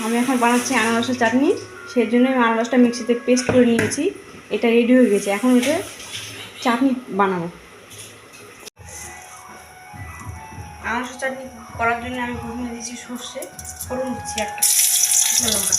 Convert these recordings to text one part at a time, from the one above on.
আমি এখন বানাচ্ছি আনারসের চাটনি, সেই জন্য আমি আনারসটা মিক্সিতে পেস্ট করে নিয়েছি। এটা রেডি হয়ে গেছে, এখন এটা চাটনি বানাবো। আনারসের চাটনি করার জন্য আমি প্রথমে দিয়েছি সর্ষে, ফোড়ন দিচ্ছি একটা শুকনো লঙ্কা।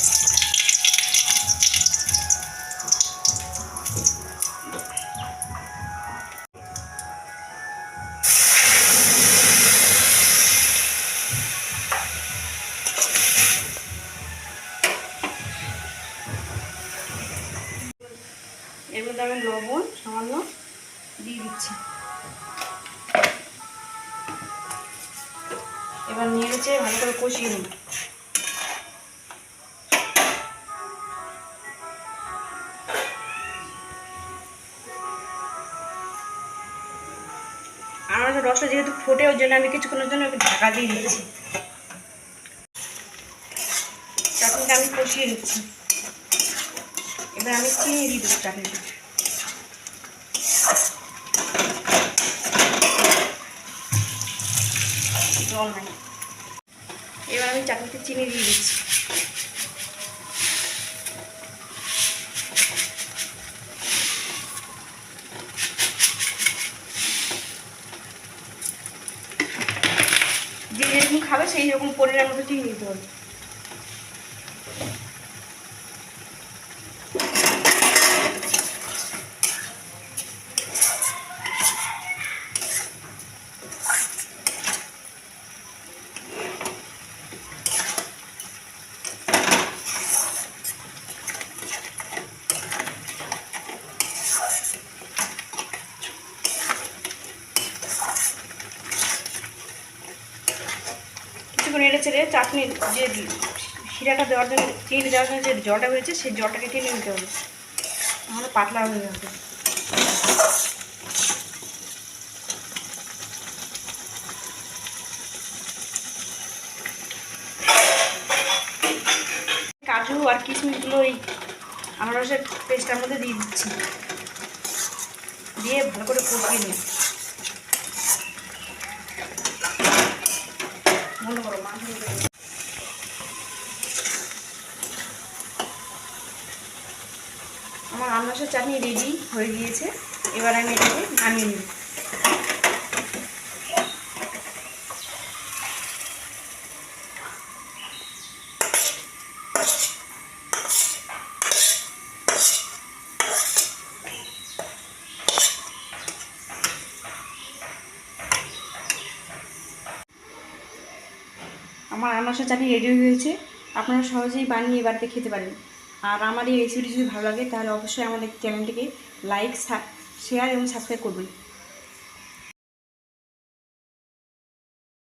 এর মধ্যে আমি লবণ সামান্য দিয়ে দিচ্ছি। এবার নেড়েচে ভালো করে কষিয়ে নিই। আনারসের রসটা যেহেতু ফোটে, ওর জন্য আমি কিছুক্ষণের জন্য একটু ঢাকা দিয়ে দিচ্ছি। চাটনিটা আমি কষিয়ে নিচ্ছি। এবার আমি চিনি দিয়ে দেবো চাটনিটা। জল নাই। এবার আমি চাটনিতে চিনি দিয়ে দিচ্ছি। যে যেরকম খাবে সেই রকম পরিমাণের মতো চিনি দিতে হবে। কিছুক্ষণ নেড়ে ছেড়ে চাটনির যে শিরাটা দেওয়ার জন্য, চিনি দেওয়ার জন্য যে জলটা হয়েছে সেই জলটাকে টেনে নিতে হবে, নাহলে পাতলা হয়ে যাবে। কাজু আর কিশমিশগুলো এই আনারসের পেস্টটার মধ্যে দিয়ে দিচ্ছি, দিয়ে ভালো করে কষিয়ে নিই। মনে করো আমার আনারসের চাটনি রেডি হয়ে গিয়েছে। এবার আমি এটাকে নামিয়ে নিই। আমার আনারসের চাটনি রেডি হয়ে গিয়েছে। আপনারা সহজেই বানিয়ে বাড়িতে খেতে পারেন। আর আমার এই রেসিপিটি যদি ভালো লাগে তাহলে অবশ্যই আমাদের চ্যানেলটিকে লাইক, শেয়ার এবং সাবস্ক্রাইব করবেন।